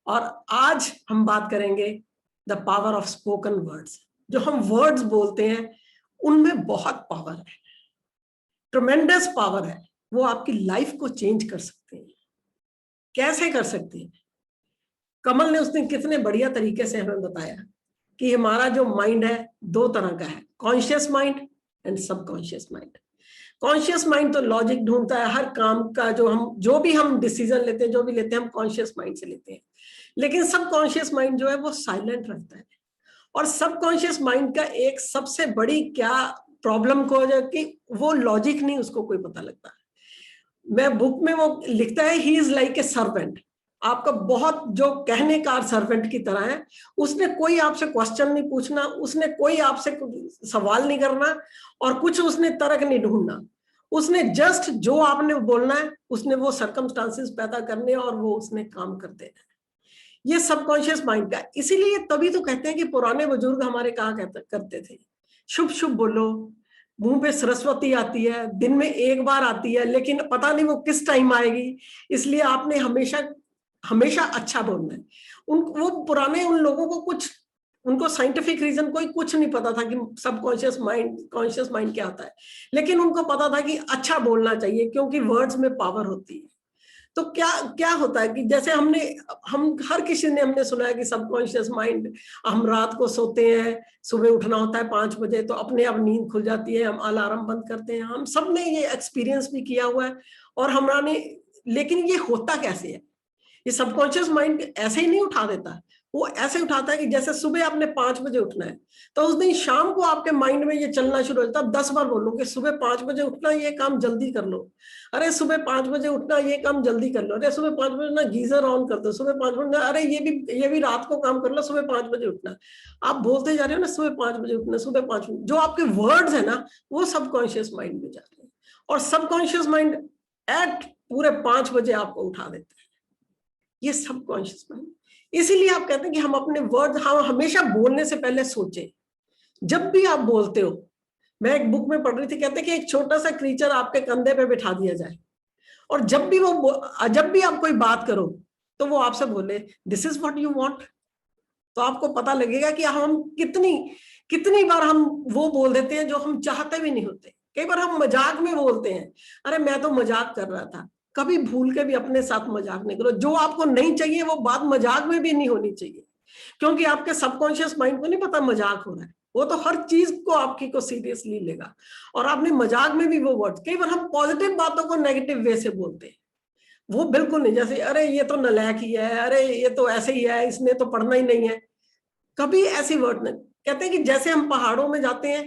और आज हम बात करेंगे the power of spoken words. जो हम वर्ड्स बोलते हैं उनमें बहुत पावर है, ट्रेमेंडस पावर है। वो आपकी लाइफ को चेंज कर सकते हैं। कैसे कर सकते हैं? कमल ने उस दिन कितने बढ़िया तरीके से हमें बताया कि हमारा जो माइंड है दो तरह का है, conscious mind and subconscious mind. Conscious mind तो लॉजिक ढूंढता है, हर काम का जो भी हम डिसीजन लेते हैं, जो भी लेते हैं, हम कॉन्शियस माइंड से लेते हैं। लेकिन सबकॉन्शियस माइंड जो है वो साइलेंट रहता है। और सबकॉन्शियस माइंड का एक सबसे बड़ी क्या प्रॉब्लम को है कि वो लॉजिक नहीं उसको कोई पता लगता। मैं बुक में वो लिखता है, he is like a servant. आपका बहुत जो कहने का सर्वेंट की तरह है। उसने कोई आपसे क्वेश्चन नहीं पूछना, उसने कोई आपसे सवाल नहीं करना, और कुछ उसने तर्क नहीं ढूंढना। उसने जस्ट जो आपने बोलना है, उसने वो सर्कमस्टांसेस पैदा करने और वो उसने काम कर देना है। ये सबकॉन्शियस माइंड का। इसीलिए तभी तो कहते हैं कि पुराने बुजुर्ग हमारे कहा करते थे, शुभ शुभ बोलो, मुंह पे सरस्वती आती है, दिन में एक बार आती है, लेकिन पता नहीं वो किस टाइम आएगी, इसलिए आपने हमेशा हमेशा अच्छा बोलना है। वो पुराने उन लोगों को कुछ, उनको साइंटिफिक रीजन कोई कुछ नहीं पता था कि सबकॉन्शियस माइंड कॉन्शियस माइंड क्या होता है, लेकिन उनको पता था कि अच्छा बोलना चाहिए क्योंकि वर्ड्स में पावर होती है। तो क्या क्या होता है कि जैसे हम हर किसी ने हमने सुना है कि सबकॉन्शियस माइंड, हम रात को सोते हैं, सुबह उठना होता है 5 बजे, तो अपने आप नींद खुल जाती है, हम अलार्म बंद करते हैं। हम सब ने ये एक्सपीरियंस भी किया हुआ है और हमारा ने। लेकिन ये होता कैसे है? ये सबकॉन्शियस माइंड ऐसे ही नहीं उठा देता। वो ऐसे उठाता है कि जैसे सुबह आपने 5 बजे उठना है, तो उस दिन शाम को आपके माइंड में ये चलना शुरू हो जाता है। 10 बार बोलोगे सुबह 5 बजे उठना, ये काम जल्दी कर लो। अरे सुबह 5 बजे उठना, ये काम जल्दी कर लो। अरे सुबह 5 बजे ना गीजर ऑन कर दो, सुबह 5 बजे। अरे ये भी रात को काम कर लो, सुबह 5 बजे उठना। आप बोलते जा रहे हो ना सुबह 5 बजे उठना, सुबह 5 बजे। जो आपके वर्ड्स है ना, वो सबकॉन्शियस माइंड में जा रहे हैं, और सबकॉन्शियस माइंड एट पूरे 5 बजे आपको उठा देता है। ये सबकॉन्शियस माइंड। इसीलिए आप कहते हैं कि हम अपने वर्ड हम हमेशा बोलने से पहले सोचें। जब भी आप बोलते हो, मैं एक बुक में पढ़ रही थी, कहते हैं कि एक छोटा सा क्रीचर आपके कंधे पे बिठा दिया जाए, और जब भी आप कोई बात करो तो वो आपसे बोले this is what you want, तो आपको पता लगेगा कि हम कितनी कितनी बार हम वो बोल देते हैं जो हम चाहते भी नहीं होते। कई बार हम मजाक में बोलते हैं, अरे मैं तो मजाक कर रहा था। कभी भूल के भी अपने साथ मजाक नहीं करो। जो आपको नहीं चाहिए वो बात मजाक में भी नहीं होनी चाहिए, क्योंकि आपके सबकॉन्शियस माइंड को नहीं पता मजाक हो रहा है। वो तो हर चीज को आपकी को सीरियसली लेगा, और आपने मजाक में भी वो वर्ड। कई बार हम पॉजिटिव बातों को नेगेटिव वे से बोलते हैं, वो बिल्कुल नहीं। जैसे अरे ये तो नालायक ही है, अरे ये तो ऐसे ही है, इसने तो पढ़ना ही नहीं है। कभी ऐसी वर्ड नहीं। कहते हैं कि जैसे हम पहाड़ों में जाते हैं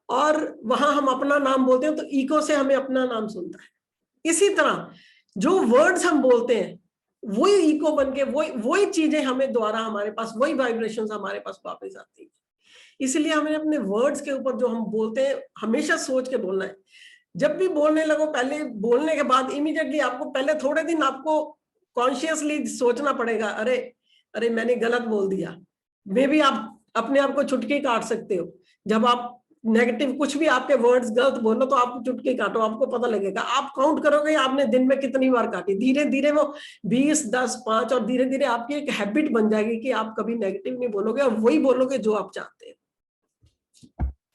और वहां हम अपना नाम बोलते हैं तो इको से हमें अपना नाम सुनता है। इसी तरह जो वर्ड्स हम बोलते हैं वही इको बन के वही चीजें हमें द्वारा हमारे पास, वही वाइब्रेशंस हमारे पास वापस आती है। इसलिए हमें अपने वर्ड्स के ऊपर जो हम बोलते हैं हमेशा सोच के बोलना है। जब भी बोलने लगो, पहले बोलने के बाद इमीडिएटली आपको पहले थोड़े दिन आपको कॉन्शियसली सोचना पड़ेगा, अरे अरे मैंने गलत बोल दिया। मे भी आप अपने आप को चुटकी काट सकते हो। जब आप नेगेटिव कुछ भी आपके वर्ड्स गलत बोलो तो आप चुटकी काटो, आपको पता लगेगा। आप काउंट करोगे आपने दिन में कितनी बार काटी, धीरे धीरे वो 20, 10, 5, और धीरे धीरे आपकी एक हैबिट बन जाएगी कि आप कभी नेगेटिव नहीं बोलोगे और वही बोलोगे जो आप चाहते हैं।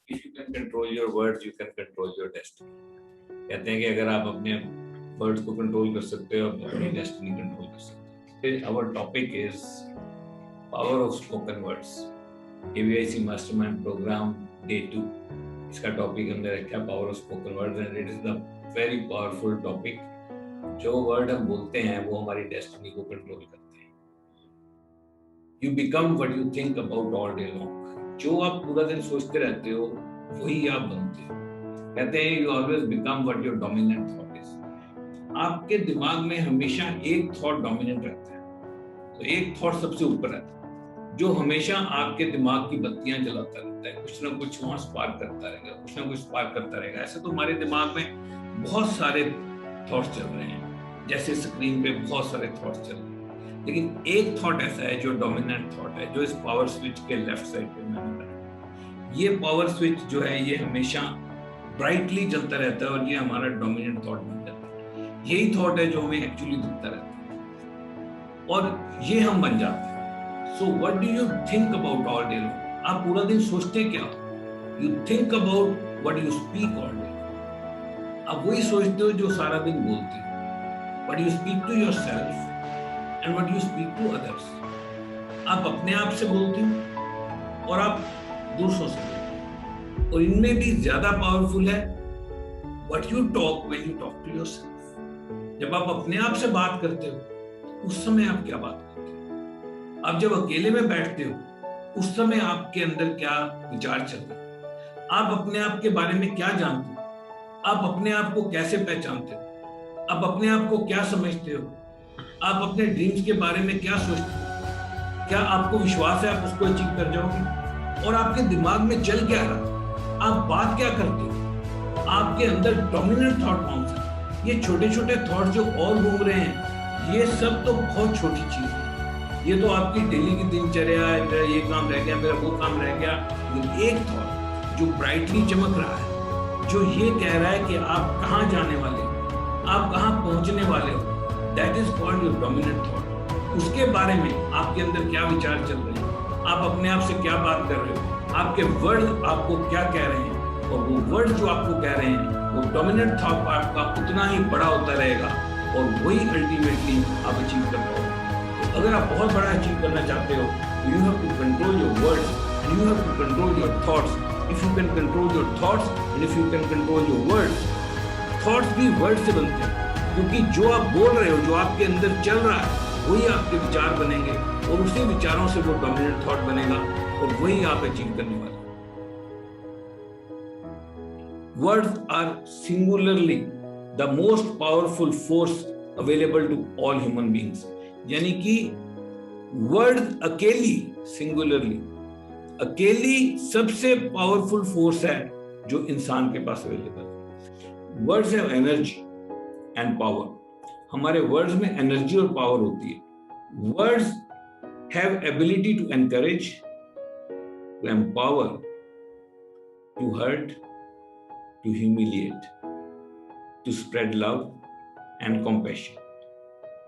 If you can control your words, you can control your destiny. कहते हैं कि अगर आप अपने वर्ड्स को कंट्रोल कर सकते हो, अपनी डेस्टिनी कंट्रोल कर सकते हो। Our topic is power of spoken words. KVIC Mastermind Program Day 2. इसका टॉपिक हमने रखा power of spoken words, and it is the very powerful topic. जो वर्ड हम बोलते हैं वो हमारी डेस्टिनी को कंट्रोल करते हैं। You become what you think about all day long. जो आप पूरा दिन सोचते रहते हो वही आप बनते हो। कहते हैं you always become what your dominant thought is. आपके दिमाग में हमेशा एक थॉट डोमिनेंट रहता है, तो एक थॉट सबसे ऊपर रहता है जो हमेशा आपके दिमाग की बत्तियां जलाता रहता है। कुछ ना कुछ वहां स्पार्क करता रहेगा, कुछ ना कुछ स्पार्क करता रहेगा। ऐसे तो हमारे दिमाग में बहुत सारे थॉट्स चल रहे हैं, जैसे स्क्रीन पे बहुत सारे थॉट्स चल रहे हैं, लेकिन एक थॉट ऐसा है जो डोमिनेंट थॉट है, जो इस पावर स्विच के लेफ्ट साइड पे मैंने बनाया। ये पावर स्विच जो है ये हमेशा ब्राइटली जलता रहता है और ये हमारा डोमिनेंट थॉट बन जाता है। यही थॉट है जो हमें एक्चुअली दिखता रहता है। और ये हम बन जाते हैं। So what do you think about all day long? आप पूरा दिन सोचते क्या? You think about what you speak all day. आप वही सोचते हो जो सारा दिन बोलते हो। What you speak to yourself and what you speak to others. आप अपने आप से बोलते हो और आप दूसरों से बोलते हो, और इनमें भी ज्यादा पावरफुल है what you talk when you talk to yourself. जब आप अपने आप से बात करते हो उस समय आप क्या बात करते हो? आप जब अकेले में बैठते हो उस समय आपके अंदर क्या विचार चल रहे हैं? आप अपने आप के बारे में क्या जानते हो? आप अपने आप को कैसे पहचानते हो? आप अपने आप को क्या समझते हो? आप अपने ड्रीम्स के बारे में क्या सोचते हो? क्या आपको विश्वास है आप उसको अचीव कर जाओगे? और आपके दिमाग में चल क्या रहा? आप बात क्या करते हो? आपके अंदर डोमिनेंट थॉट कौन सा? ये छोटे छोटे थॉट जो और घूम रहे हैं, ये सब तो बहुत छोटी चीज है। ये तो आपकी डेली की दिनचर्या है, मेरा ये काम रह गया, मेरा वो काम रह गया। एक थॉट जो ब्राइटली चमक रहा है, जो ये कह रहा है कि आप कहाँ जाने वाले हो, आप कहाँ पहुंचने वाले हो, that is called your dominant thought. उसके बारे में आपके अंदर क्या विचार चल रहे हैं, आप अपने आप से क्या बात कर रहे हो, आपके वर्ड आपको क्या कह रहे हैं, और वो वर्ड जो आपको कह रहे हैं वो डोमिनेंट थॉट आपका उतना ही बड़ा होता रहेगा, और वही अल्टीमेटली आप अचीव कर पाओगे। तो अगर आप बहुत बड़ा अचीव करना चाहते हो, you have to control your words and you have to control your thoughts. If you can control your thoughts and if you can control your words, thoughts भी वर्ड से बनते हैं, क्योंकि जो आप बोल रहे हो, जो आपके अंदर चल रहा है, वही आपके विचार बनेंगे, और उसी विचारों से वो डोमिनेंट थॉट बनेगा, और वही आप अचीव करने वाले। Words are singularly the most powerful force available to all human beings. यानी कि वर्ड अकेली, सिंगुलरली अकेली सबसे पावरफुल फोर्स है जो इंसान के पास अवेलेबल है। Words have energy and power. हमारे वर्ड्स में एनर्जी और पावर होती है। Words have ability to encourage, to empower, to hurt, to humiliate, to spread love and compassion.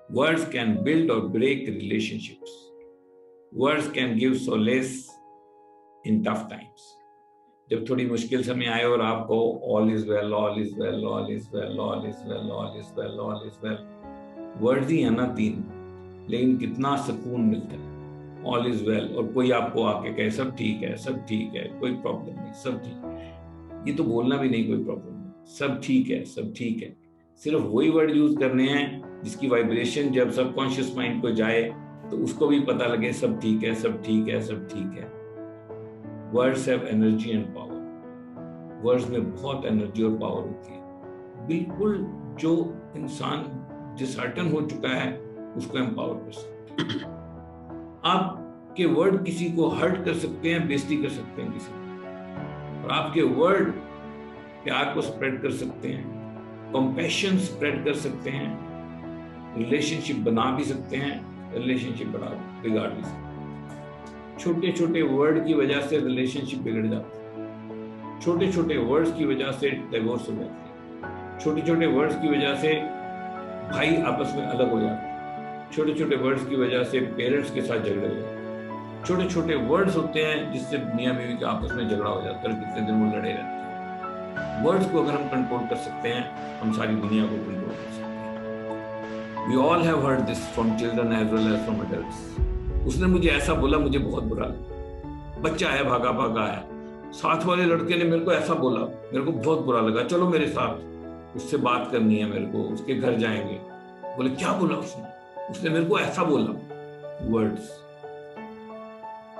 Words can build or break relationships. Words can give solace in tough times. जब थोड़ी मुश्किल समय आए और आप कहो all is well, all is well, all is well, all is well, all is well, all is well. Words ही है ना 3, लेकिन कितना सुकून मिलता है। all is well, और कोई आपको आके कहे सब ठीक है, सब ठीक है, कोई प्रॉब्लम नहीं, सब ठीक है। ये तो बोलना भी नहीं कोई प्रॉब्लम है, सब ठीक है, सब ठीक है। सिर्फ वही वर्ड यूज करने हैं जिसकी वाइब्रेशन जब सबकॉन्शियस माइंड को जाए तो उसको भी पता लगे सब ठीक है, सब ठीक है, सब ठीक है। Words have energy and power. Words में बहुत एनर्जी और पावर होती है। बिल्कुल जो इंसान डिसहार्टन हो चुका है उसको एम्पावर कर सकते हैं। आपके वर्ड किसी को हर्ट कर सकते हैं, बेइज्जती कर सकते हैं किसी को, और आपके वर्ड प्यार को स्प्रेड कर सकते हैं, कंपैशन स्प्रेड कर सकते हैं, रिलेशनशिप बना भी सकते हैं, रिलेशनशिप बिगाड़ भी सकते हैं। छोटे छोटे वर्ड की वजह से रिलेशनशिप बिगड़ जाती है। छोटे छोटे वर्ड्स की वजह से डिवोर्स हो जाती है। छोटे छोटे वर्ड्स की वजह से भाई आपस में अलग हो जाते हैं। छोटे छोटे वर्ड्स की वजह से पेरेंट्स के साथ झगड़े हो जाते हैं। छोटे छोटे वर्ड्स होते हैं जिससे मियां बीवी का आपस में झगड़ा हो जाता है, कितने दिन वो लड़े रहते हैं। वर्ड्स को अगर हम कंट्रोल कर सकते हैं, हम सारी दुनिया को कंट्रोल कर सकते हैं। We all have heard this from children as well as from adults. उसने मुझे ऐसा बोला, मुझे बहुत बुरा लगा। बच्चा आया, भागा भागा आया, साथ वाले लड़के ने मेरे को ऐसा बोला, मेरे को बहुत बुरा लगा, चलो मेरे साथ, उससे बात करनी है मेरे को, उसके घर जाएंगे। बोले क्या बोला उसने मेरे को ऐसा बोला। वर्ड्स।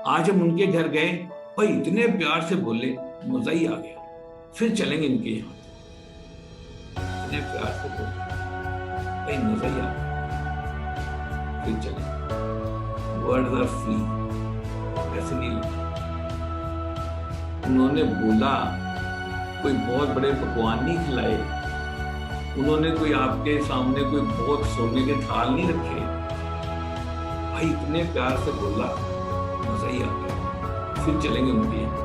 आज हम उनके घर गए, भाई इतने प्यार से बोले, मजा ही आ गया, फिर चलेंगे इनके यहाँ। इतने प्यार से बोले, भाई मजा ही आ गया, फिर चलेंगे। वर्ड्स आर फ्री, ऐसे नहीं लगता। उन्होंने बोला, कोई बहुत बड़े पकवान नहीं खिलाए, उन्होंने कोई आपके सामने कोई बहुत सोने के थाल नहीं रखे, भाई इतने प्यार से बोला, मजा ही आ गया, फिर चलेंगे उनके यहाँ।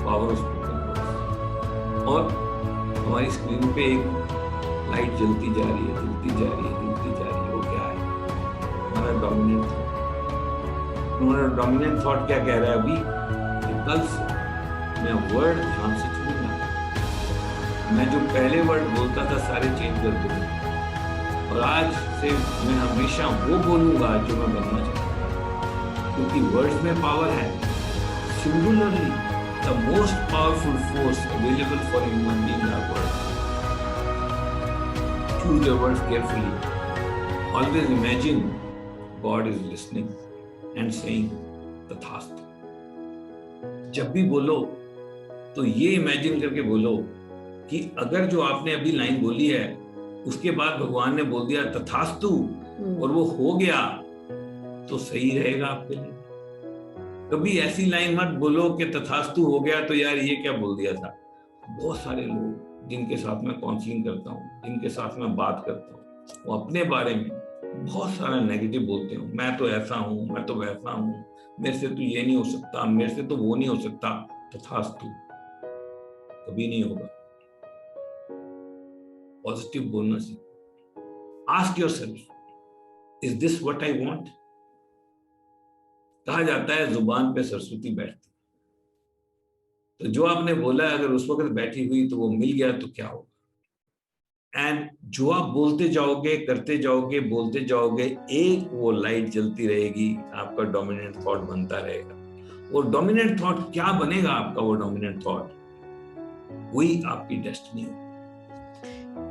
Power of spoken words. और हमारी स्क्रीन पे एक लाइट जलती जा रही है, जलती जा रही है, जलती जा रही है। वो क्या है? तुम्हारा डोमिनेंट थॉट। तुम्हारा डोमिनेंट थॉट क्या कह रहा है अभी कि कल से मैं वर्ड ध्यान से चुनूंगा, मैं जो पहले वर्ड बोलता था सारे चेंज कर दूंगा, और आज से मैं हमेशा वो बोलूंगा जो मैं बनना चाहता हूँ, क्योंकि वर्ड्स में पावर है। Singularly the most powerful force available for human being are words. Choose your words carefully. Always imagine God is listening and saying तथास्तु। जब भी बोलो तो ये इमेजिन करके बोलो कि अगर जो आपने अभी लाइन बोली है उसके बाद भगवान ने बोल दिया तथास्तु और वो हो गया, तो सही रहेगा आपके लिए। कभी ऐसी लाइन मत बोलो कि तथास्तु हो गया तो यार ये क्या बोल दिया था। बहुत सारे लोग जिनके साथ मैं काउंसलिंग करता हूँ, जिनके साथ मैं बात करता हूँ, वो अपने बारे में बहुत सारा नेगेटिव बोलते हो। मैं तो ऐसा हूँ, मैं तो वैसा हूँ, मेरे से तो ये नहीं हो सकता, मेरे से तो वो नहीं हो सकता। तथास्तु कभी नहीं होगा। पॉजिटिव बोलना सीखो। Ask yourself, is this what I want? कहा जाता है जुबान पे सरस्वती बैठती, तो जो आपने बोला है अगर उस वक्त बैठी हुई तो वो मिल गया तो क्या होगा। एंड जो आप बोलते जाओगे, करते जाओगे, बोलते जाओगे, एक वो लाइट जलती रहेगी, आपका डोमिनेंट थॉट बनता रहेगा। और डोमिनेंट थॉट क्या बनेगा आपका? वो डोमिनेंट थॉट वही आपकी डेस्टिनी है।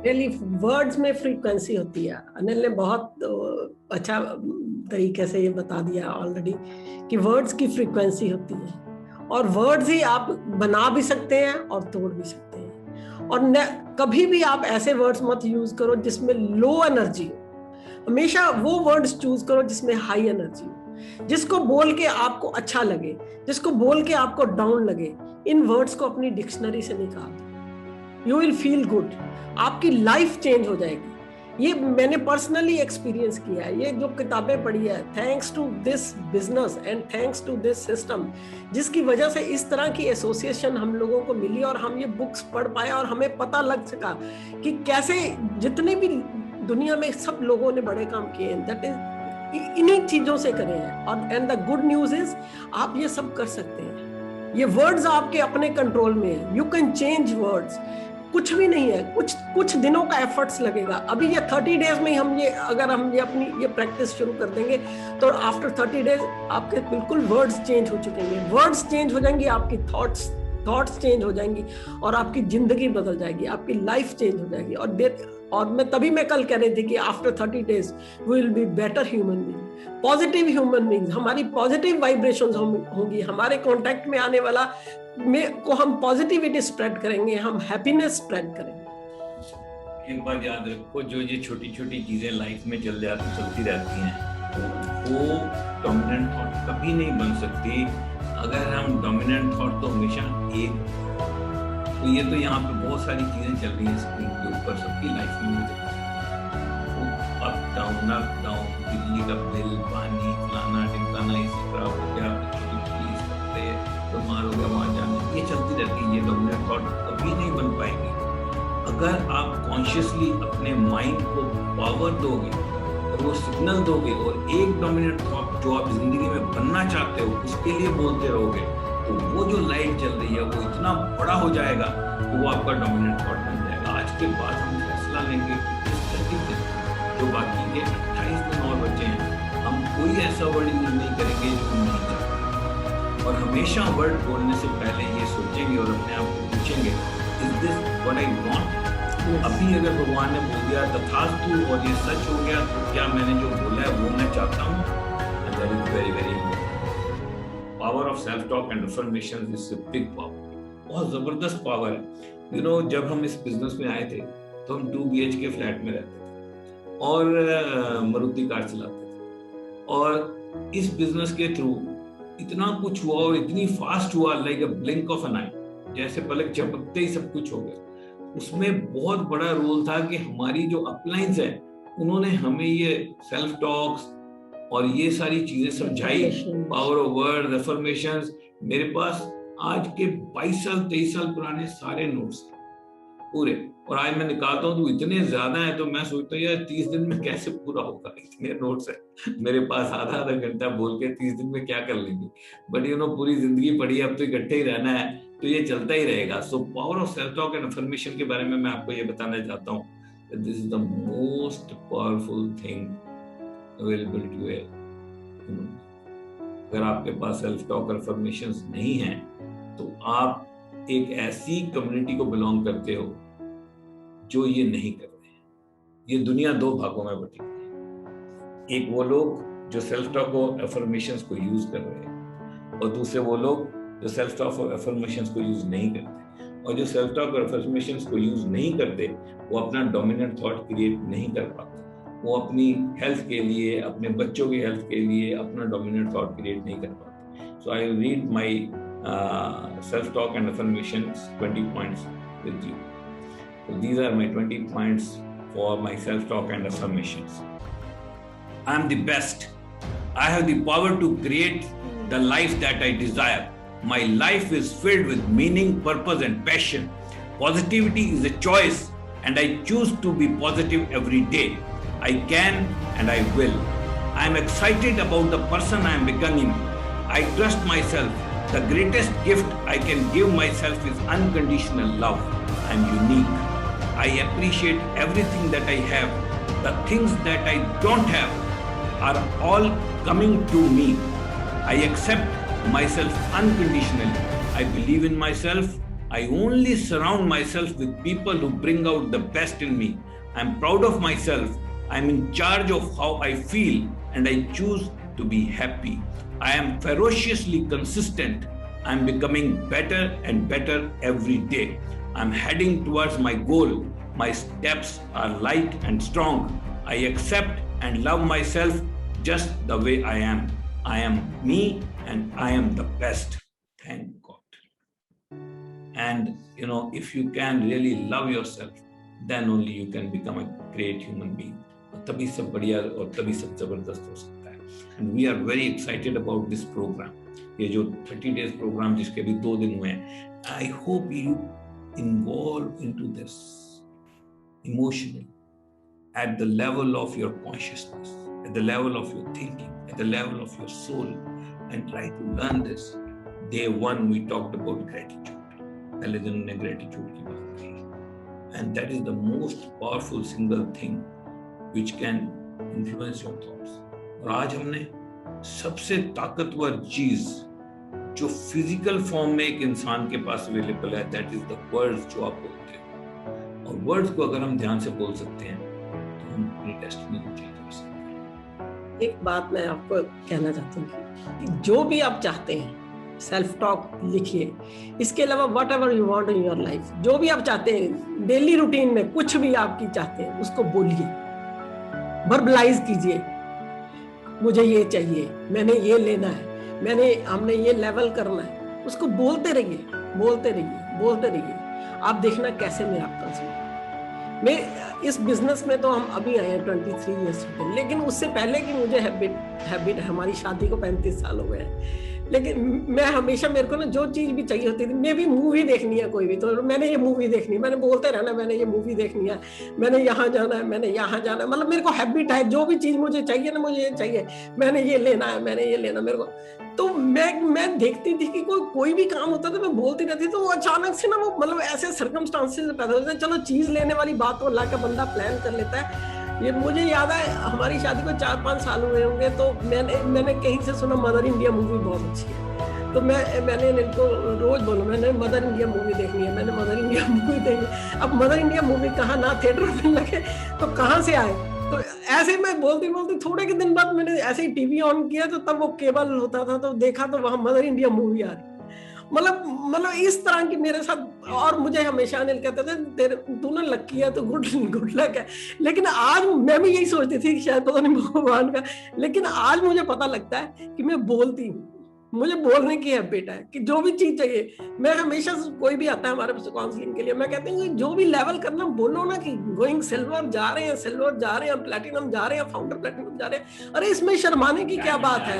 रियली वर्ड्स में फ्रीक्वेंसी होती है। अनिल ने बहुत अच्छा तरीके से ये बता दिया ऑलरेडी कि वर्ड्स की फ्रीक्वेंसी होती है, और वर्ड्स ही आप बना भी सकते हैं और तोड़ भी सकते हैं। और कभी भी आप ऐसे वर्ड्स मत यूज करो जिसमें लो एनर्जी हो। हमेशा वो वर्ड्स चूज करो जिसमें हाई एनर्जी हो, जिसको बोल के आपको अच्छा लगे, जिसको बोल के आपको डाउन लगे। इन वर्ड्स को अपनी डिक्शनरी से निकाल दो, यू विल फील गुड, आपकी लाइफ चेंज हो जाएगी। ये मैंने पर्सनली एक्सपीरियंस किया है। ये जो किताबें पढ़ी है, thanks to this business and thanks to this system, जिसकी वजह से इस तरह की एसोसिएशन हम लोगों को मिली और हम ये बुक्स पढ़ पाए और हमें पता लग सका कि कैसे जितने भी दुनिया में सब लोगों ने बड़े काम किए हैं, दैट इज इन्हीं चीजों से करे हैं। और and the good news is आप ये सब कर सकते हैं। ये वर्ड्स आपके अपने कंट्रोल में है। You can change words. कुछ भी नहीं है, कुछ दिनों का एफर्ट्स लगेगा। अभी ये 30 डेज में हम ये अगर हम ये अपनी ये प्रैक्टिस शुरू कर देंगे तो आफ्टर 30 डेज आपके बिल्कुल वर्ड्स चेंज हो चुकेंगे। वर्ड्स चेंज हो जाएंगी, आपकी थॉट्स चेंज हो जाएंगी और आपकी जिंदगी बदल जाएगी, आपकी लाइफ चेंज हो जाएगी। और मैं कल कह रही थी कि after 30 days we will be better human being, positive human being. हमारी पॉजिटिव वाइब्रेशंस होंगी, हमारे कांटेक्ट में आने वाला को हम पॉजिटिविटी स्प्रेड करेंगे, हम हैप्पीनेस स्प्रेड करेंगे। एक बात याद रखो, जो ये छोटी छोटी चीजें लाइफ में चलती रहती हैं, वो डोमिनेंट थॉट कभी नहीं बन सकती अगर हम डोमिनेंट थॉट तो हमेशा एक। तो ये तो यहाँ पे बहुत सारी चीजें चल रही हैं स्क्रीन के ऊपर, सबकी लाइफ में अप डाउन, बिजली का बिल, पानी, फलाना ढिमकाना, इसी तरह हो गया, बीमार हो गया, वहां जाना, ये चलती रहती है। ये डोमिनेंट थॉट कभी नहीं बन पाएंगे अगर आप कॉन्शियसली अपने माइंड को पावर दोगे और वो सिग्नल दोगे और एक डोमिनेंट थॉट जो आप जिंदगी में बनना चाहते हो उसके लिए बोलते रहोगे, तो वो जो लाइट चल रही है वो इतना बड़ा हो जाएगा कि वो आपका डोमिनेंट थॉट बन जाएगा। आज के बाद हम फैसला लेंगे जो बाकी के 28 दिन और बचे हैं, हम कोई ऐसा वर्ड यूज नहीं करेंगे जो हम नहीं चाहते। और हमेशा वर्ड बोलने से पहले ये सोचेंगे और अपने आप को पूछेंगे, is this what I want? अभी अगर भगवान ने बोल दिया तथास्तु और ये सच हो गया, तो क्या मैंने जो बोला है वो मैं चाहता हूँ? That is very very important. Power of self talk and affirmation is a big power, बहुत जबरदस्त पावर है। यू नो, जब हम इस बिजनेस में आए थे तो हम 2 BHK फ्लैट में रहते थे और मारुति कार चलाते थे, और इस बिजनेस के थ्रू इतना कुछ हुआ और इतनी फास्ट हुआ, like a blink of an eye, जैसे पलक झपकते ही सब कुछ हो गया। उसमें बहुत बड़ा रोल था कि हमारी जो अपलाइंस है उन्होंने हमें ये सेल्फ टॉक्स और ये सारी चीजें समझाई, पावर ऑफ वर्ड, अफर्मेशंस। मेरे पास आज के 22 साल 23 साल पुराने सारे नोट्स थे पूरे। और आज मैं निकालता हूँ तो इतने ज्यादा है, तो मैं सोचता हूँ यार 30 दिन में कैसे पूरा होगा, इतने नोट्स है मेरे पास, आधा आधा घंटा बोल के 30 दिन में क्या कर लेंगे। बट पूरी जिंदगी पड़ी है, अब तो इकट्ठे ही रहना है, तो ये चलता ही रहेगा। So power of self talk and affirmation के बारे में मैं आपको ये बताना चाहता हूँ, this is the most powerful thing available to a human. अगर आपके पास सेल्फ टॉक और अफर्मेशंस नहीं है तो आप एक ऐसी कम्युनिटी को बिलोंग करते हो जो ये नहीं कर रहे हैं। ये दुनिया दो भागों में बटी हुई है, एक वो लोग जो सेल्फ टॉक और अफर्मेशंस को यूज कर रहे हैं, और दूसरे वो लोग जो सेल्फ टॉक और अफर्मेशंस को यूज नहीं करते। और जो सेल्फ टॉक और अफर्मेशंस को यूज नहीं करते वो अपना डोमिनेंट थॉट क्रिएट नहीं कर पाते, वो अपनी हेल्थ के लिए, अपने बच्चों की हेल्थ के लिए अपना डोमिनेंट थॉट क्रिएट नहीं कर पाते। So I will read my self-talk and affirmations 20 points with you. So these are my 20 points for my self-talk and affirmations. I am the best. I have the power to create the life that I desire. My life is filled with meaning, purpose and passion. Positivity is a choice and I choose to be positive every day. I can and I will. I am excited about the person I am becoming. I trust myself. The greatest gift I can give myself is unconditional love. I am unique. I appreciate everything that I have. The things that I don't have are all coming to me. I accept myself unconditionally. I believe in myself. I only surround myself with people who bring out the best in me. I am proud of myself. I am in charge of how I feel and I choose to be happy. I am ferociously consistent. I am becoming better and better every day. I am heading towards my goal. My steps are light and strong. I accept and love myself just the way I am. I am me and I am the best. Thank God. And if you can really love yourself, then only you can become a great human being. तभी सब बढ़िया और तभी सब जबरदस्त हो सकता है। And we are very excited about this program. ये जो 30 days program जिसके भी 2 दिन हुए हैं, I hope you involve into this emotionally at the level of your consciousness, at the level of your thinking, at the level of your soul, and try to learn this. Day 1 we talked about gratitude. पहले दिन हमने gratitude की बात की, and that is the most powerful single thing which can influence your thoughts. और आज हमने सबसे ताकतवर चीज जो फिजिकल फॉर्म में एक इंसान के पास अवेलेबल है, दैट इज द वर्ड्स जो आप बोलते हो। और वर्ड्स को अगर हम ध्यान से बोल सकते हैं तो हम अपनी डेस्टिनी को चेंज कर सकते हैं। एक बात मैं आपको कहना चाहती हूँ कि जो भी आप चाहते हैं सेल्फ टॉक लिखिए। इसके अलावा what ever you want in your life, जो भी आप चाहते हैं डेली रूटीन में, कुछ भी आपकी चाहते हैं उसको बोलिए, वर्बलाइज कीजिए। मुझे ये चाहिए, मैंने ये लेना है, हमने ये लेवल करना है, उसको बोलते रहिए, बोलते रहिए, बोलते रहिए। आप देखना कैसे मैं आपका सुन। मैं इस बिजनेस में तो हम अभी आए हैं 23 ईयर्स से, लेकिन उससे पहले की मुझे हैबिट है। हमारी शादी को 35 साल हो गए हैं, लेकिन मैं हमेशा, मेरे को ना जो चीज भी चाहिए होती थी, मैं भी मूवी देखनी है कोई भी, तो मैंने ये मूवी देखनी है, मैंने बोलते रहना मैंने ये मूवी देखनी है, मैंने यहाँ जाना है, मैंने यहाँ जाना है। मतलब मेरे को हैबिट है, जो भी चीज मुझे चाहिए ना, मुझे ये चाहिए, मैंने ये लेना है, मैंने ये लेना मेरे को। तो मैं देखती थी कि कोई भी काम होता था मैं बोलती रहती, तो वो अचानक से ना वो मतलब ऐसे सर्कमस्टांसेस पैदा होते हैं। चलो चीज लेने वाली बात तो अल्लाह का बंदा प्लान कर लेता है। ये मुझे याद है हमारी शादी को 4-5 साल हुए होंगे, तो मैंने कहीं से सुना मदर इंडिया मूवी बहुत अच्छी है, तो मैंने इनको रोज बोला मैंने मदर इंडिया मूवी देखनी है, मैंने मदर इंडिया मूवी देखनी। अब मदर इंडिया मूवी कहाँ ना थिएटर में लगे तो कहाँ से आए। तो ऐसे मैं बोलती थोड़े के दिन बाद मैंने ऐसे ही टीवी ऑन किया, तो तब वो केबल होता था, तो देखा तो वहां मदर इंडिया मूवी आ रही। मतलब इस तरह की मेरे साथ। और मुझे हमेशा अनिल कहते थे तू ना लकी है, तो गुड लक है। लेकिन आज मैं भी यही सोचती थी कि शायद पता नहीं भगवान का, लेकिन आज मुझे पता लगता है कि मैं बोलती हूँ, मुझे बोलने की हैबिट है कि जो भी चीज चाहिए। मैं हमेशा, कोई भी आता है हमारे पास काउंसलिंग के लिए, मैं कहती हूँ जो भी लेवल करना बोलो ना कि गोइंग सिल्वर जा रहे हैं, प्लेटिनम जा रहे हैं, फाउंडर प्लेटिनम जा रहे हैं। अरे इसमें शर्माने की क्या बात है,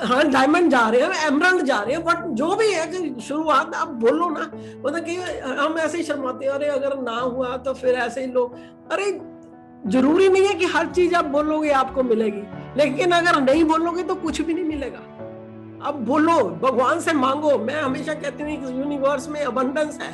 हाँ डायमंड जा रहे हैं, एमरल्ड जा रहे हैं, बट जो भी है कि शुरुआत आप बोलो ना, मतलब कि हम ऐसे ही शर्माते हैं, अरे अगर ना हुआ तो फिर ऐसे ही लोग, अरे जरूरी नहीं है कि हर चीज आप बोलोगे आपको मिलेगी, लेकिन अगर नहीं बोलोगे तो कुछ भी नहीं मिलेगा। अब बोलो, भगवान से मांगो। मैं हमेशा कहती हूँ कि यूनिवर्स में अबंडेंस है,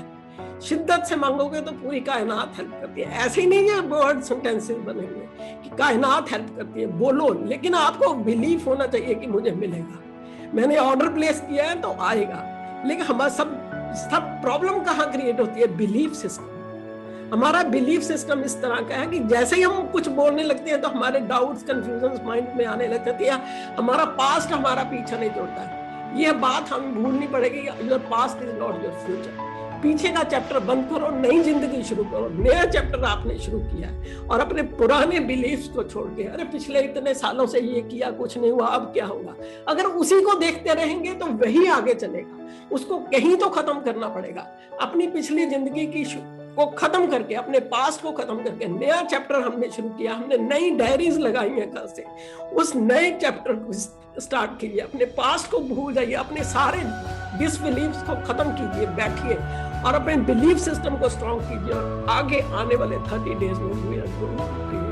शिद्दत से मांगोगे तो पूरी कायनात हेल्प करती है। ऐसे ही नहीं है वर्ड सेंटेंसेस बने हुए कि कायनात हेल्प करती है, बोलो, लेकिन आपको बिलीफ होना चाहिए कि मुझे मिलेगा। मैंने ऑर्डर प्लेस किया है तो आएगा। लेकिन हमारा सब प्रॉब्लम कहाँ क्रिएट होती है? Belief system. हमारा बिलीफ सिस्टम इस तरह का है कि जैसे ही हम कुछ बोलने लगते हैं तो हमारे डाउट्स, कंफ्यूजन माइंड में आने लगते हैं, हमारा पास्ट हमारा पीछा नहीं छोड़ता है। यह बात हमें भूलनी पड़ेगी, your past is not your future. पीछे का चैप्टर बंद करो, नई जिंदगी शुरू करो, नया चैप्टर आपने शुरू किया है, और अपने पुराने बिलीफ्स को छोड़ के, अरे पिछले इतने सालों से ये किया, कुछ नहीं हुआ, अब क्या होगा, अगर उसी को देखते रहेंगे तो वही आगे चलेगा। उसको कहीं तो खत्म करना पड़ेगा। अपनी पिछली जिंदगी की को खत्म करके, अपने पास्ट को खत्म करके नया चैप्टर हमने शुरू किया। हमने नई डायरीज लगाई हैं कल से, उस नए चैप्टर को स्टार्ट कीजिए। अपने पास्ट को भूल जाइए, अपने सारे डिसबिलीव्स को खत्म कीजिए, बैठिए और अपने बिलीफ सिस्टम को स्ट्रॉन्ग कीजिए, और आगे आने वाले 30 डेज में